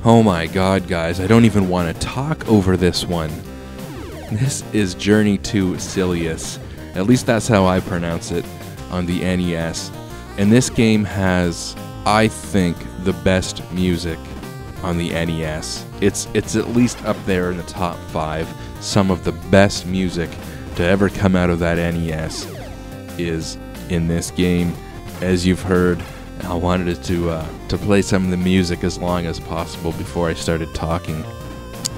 Oh my god, guys, I don't even want to talk over this one. This is Journey to Silius. At least that's how I pronounce it on the NES. And this game has, I think, the best music on the NES. It's at least up there in the top 5. Some of the best music to ever come out of that NES is in this game. As you've heard, I wanted to play some of the music as long as possible before I started talking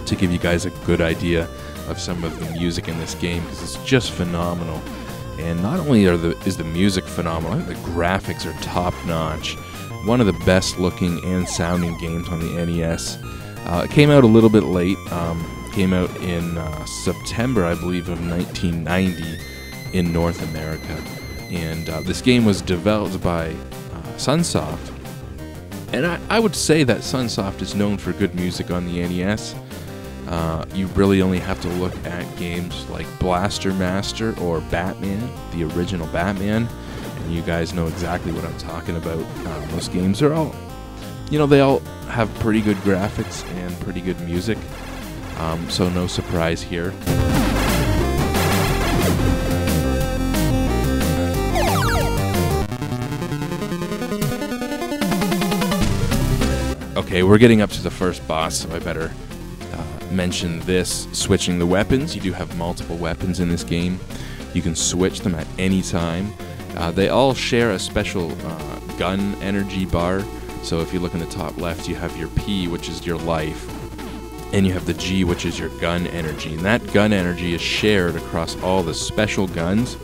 to give you guys a good idea of some of the music in this game, because it's just phenomenal. And not only is the music phenomenal, I think the graphics are top-notch. One of the best looking and sounding games on the NES. It came out a little bit late. Came out in September, I believe, of 1990 in North America. And this game was developed by Sunsoft. And I would say that Sunsoft is known for good music on the NES. You really only have to look at games like Blaster Master or Batman, the original Batman, and you guys know exactly what I'm talking about. Those games are all, they all have pretty good graphics and pretty good music, so no surprise here. Okay, we're getting up to the first boss, so I better mention this. Switching the weapons. You do have multiple weapons in this game. You can switch them at any time. They all share a special gun energy bar. So if you look in the top left, you have your P, which is your life, and you have the G, which is your gun energy. And that gun energy is shared across all the special guns.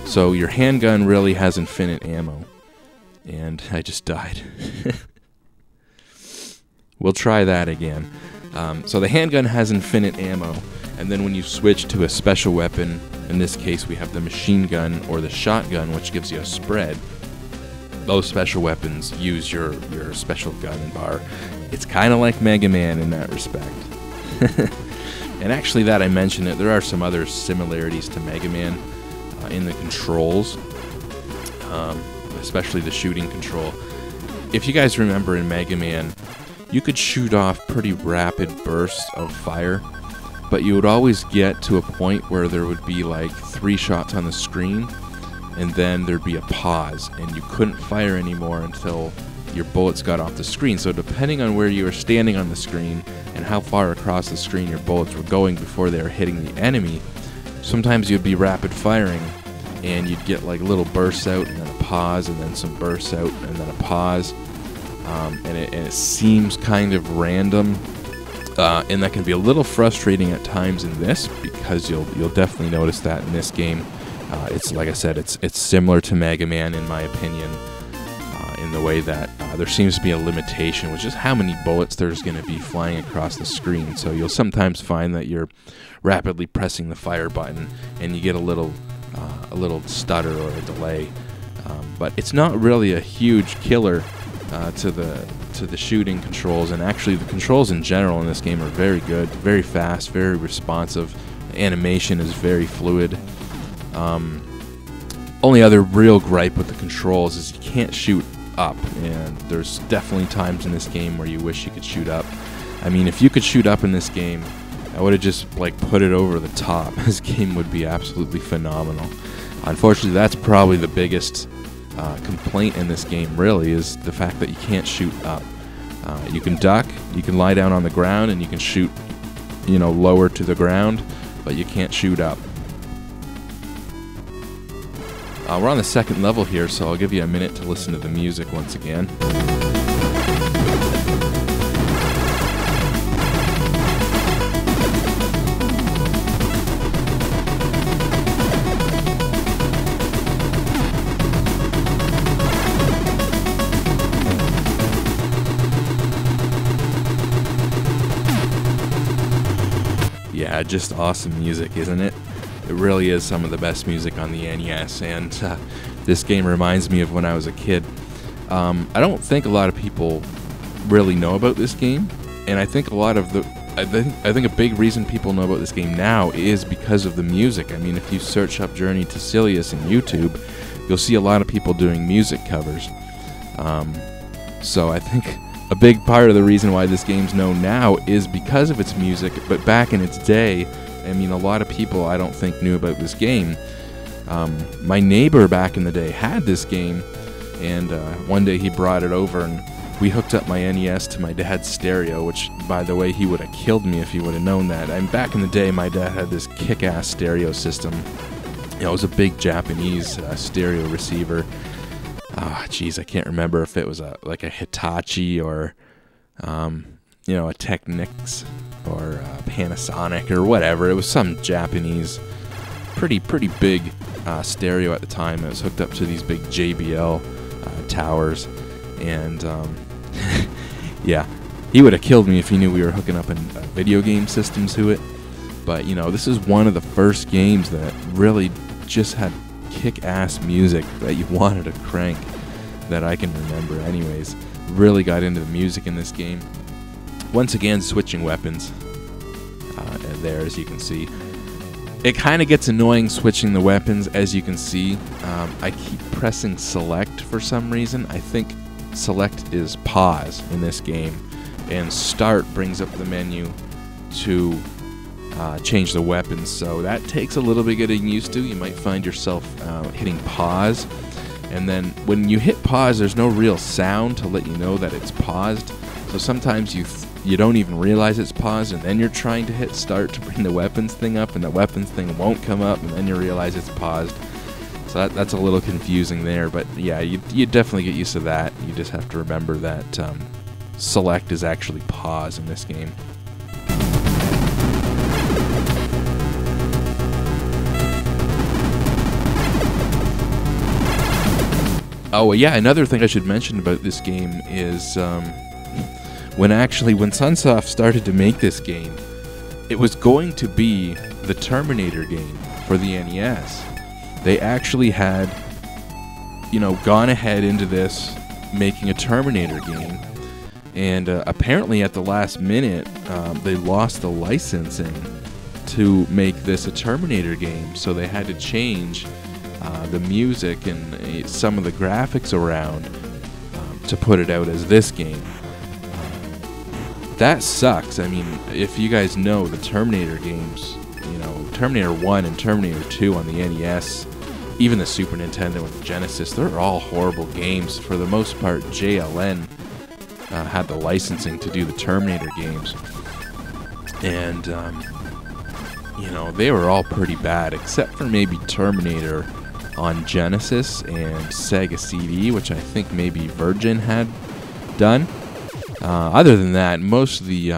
So your handgun really has infinite ammo. And I just died. We'll try that again. So the handgun has infinite ammo, and then when you switch to a special weapon, in this case we have the machine gun or the shotgun, which gives you a spread, those special weapons use your special gun bar. It's kind of like Mega Man in that respect. And actually, that I mentioned it, there are some other similarities to Mega Man in the controls, especially the shooting control. If you guys remember in Mega Man, you could shoot off pretty rapid bursts of fire, but you would always get to a point where there would be like 3 shots on the screen, and then there'd be a pause, and you couldn't fire anymore until your bullets got off the screen. So depending on where you were standing on the screen and how far across the screen your bullets were going before they were hitting the enemy, sometimes you'd be rapid firing, and you'd get like little bursts out, and then a pause, and then some bursts out, and then a pause. and it seems kind of random, and that can be a little frustrating at times in this, because you'll definitely notice that in this game. It's like I said, it's similar to Mega Man in my opinion, in the way that there seems to be a limitation with just how many bullets there's going to be flying across the screen. So you'll sometimes find that you're rapidly pressing the fire button and you get a little stutter or a delay. But it's not really a huge killer to the shooting controls, and actually the controls in general in this game are very good, very fast, very responsive. The animation is very fluid. Only other real gripe with the controls is you can't shoot up, and there's definitely times in this game where you wish you could shoot up. I mean, if you could shoot up in this game, I would have just like put it over the top. This game would be absolutely phenomenal. Unfortunately, that's probably the biggest complaint in this game, really, is the fact that you can't shoot up. You can duck, you can lie down on the ground, and you can shoot, lower to the ground, but you can't shoot up. We're on the second level here, so I'll give you a minute to listen to the music once again. Yeah, just awesome music, isn't it? It really is some of the best music on the NES, and this game reminds me of when I was a kid. I don't think a lot of people really know about this game, and I think I think a big reason people know about this game now is because of the music. I mean, if you search up Journey to Silius in YouTube, you'll see a lot of people doing music covers. So I think a big part of the reason why this game's known now is because of its music, but back in its day, I mean, a lot of people I don't think knew about this game. My neighbor back in the day had this game, and one day he brought it over, and we hooked up my NES to my dad's stereo, which, by the way, he would have killed me if he would have known that. I mean, back in the day, my dad had this kick-ass stereo system. It was a big Japanese stereo receiver. Geez, I can't remember if it was like a Hitachi or a Technics or a Panasonic or whatever. It was some Japanese, pretty big stereo at the time. It was hooked up to these big JBL towers, and yeah, he would have killed me if he knew we were hooking up a video game system to it. But this is one of the first games that really just had kick-ass music that you wanted to crank, that I can remember anyways. Really got into the music in this game. Once again, switching weapons there, as you can see. It kind of gets annoying switching the weapons, as you can see. I keep pressing select for some reason. I think select is pause in this game, and start brings up the menu to change the weapons, so that takes a little bit getting used to. You might find yourself hitting pause, and then when you hit pause, there's no real sound to let you know that it's paused. So sometimes you don't even realize it's paused, and then you're trying to hit start to bring the weapons thing up, and the weapons thing won't come up, and then you realize it's paused. So that's a little confusing there, but yeah, you definitely get used to that. You just have to remember that select is actually pause in this game. Oh, yeah, another thing I should mention about this game is when Sunsoft started to make this game, it was going to be the Terminator game for the NES. They actually had, gone ahead into this, making a Terminator game, and apparently at the last minute, they lost the licensing to make this a Terminator game, so they had to change the music and some of the graphics around to put it out as this game. That sucks. I mean, if you guys know the Terminator games, Terminator 1 and Terminator 2 on the NES, even the Super Nintendo and the Genesis, they're all horrible games. For the most part, JLN had the licensing to do the Terminator games, and they were all pretty bad, except for maybe Terminator on Genesis and Sega CD, which I think maybe Virgin had done. Other than that, most of the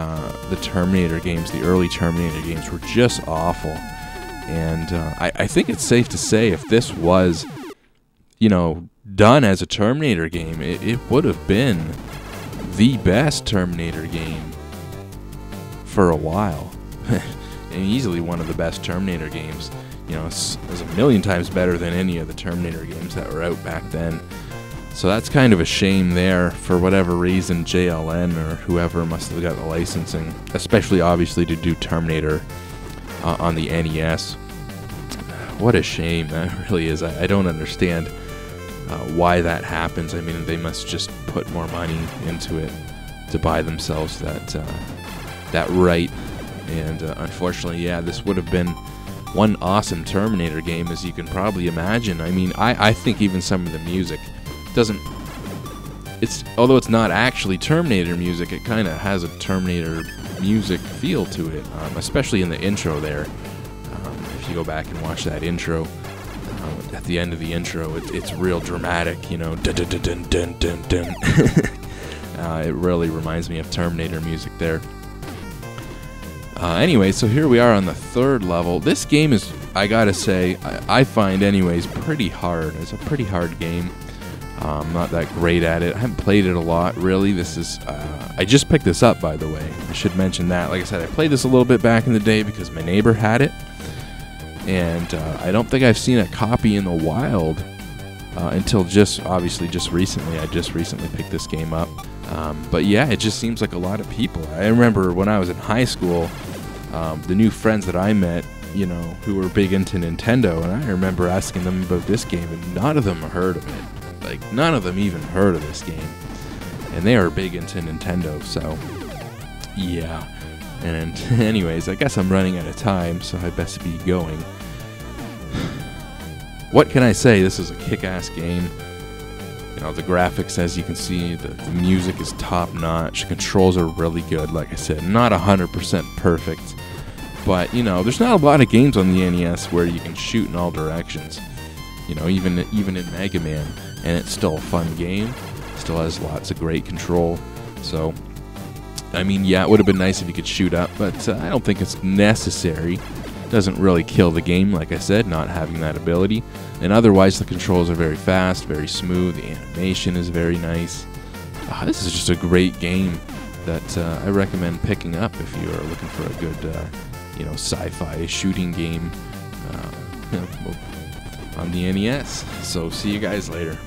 Terminator games, the early Terminator games, were just awful. And I think it's safe to say if this was, done as a Terminator game, it would have been the best Terminator game for a while. And easily one of the best Terminator games. It's a million times better than any of the Terminator games that were out back then. So that's kind of a shame there. For whatever reason, JLN or whoever must have got the licensing, especially obviously to do Terminator on the NES. What a shame, that really is. I don't understand why that happens. I mean, they must just put more money into it to buy themselves that right. And unfortunately, yeah, this would have been one awesome Terminator game, as you can probably imagine. I mean, I think even some of the music although it's not actually Terminator music, it kind of has a Terminator music feel to it, especially in the intro there. If you go back and watch that intro, at the end of the intro, it's real dramatic, dun dun dun dun dun dun. It really reminds me of Terminator music there. Anyway, so here we are on the third level. This game is, I gotta say, I find anyways, pretty hard. It's a pretty hard game. I'm not that great at it. I haven't played it a lot, really. This is, I just picked this up, by the way. I should mention that. Like I said, I played this a little bit back in the day because my neighbor had it. And I don't think I've seen a copy in the wild until just recently. I just recently picked this game up. But yeah, it just seems like a lot of people. I remember when I was in high school, the new friends that I met, who were big into Nintendo, and I remember asking them about this game, and none of them heard of it. Like, none of them even heard of this game. And they are big into Nintendo, so yeah. And anyways, I guess I'm running out of time, so I best be going. What can I say? This is a kick-ass game. The graphics, as you can see, the music is top-notch. The controls are really good, like I said. Not 100% perfect, but, there's not a lot of games on the NES where you can shoot in all directions. Even in Mega Man, and it's still a fun game. Still has lots of great control. So, I mean, yeah, it would have been nice if you could shoot up, but I don't think it's necessary. Doesn't really kill the game, like I said, not having that ability. And otherwise, the controls are very fast, very smooth. The animation is very nice. This is just a great game that I recommend picking up if you are looking for a good, sci-fi shooting game on the NES. So see you guys later.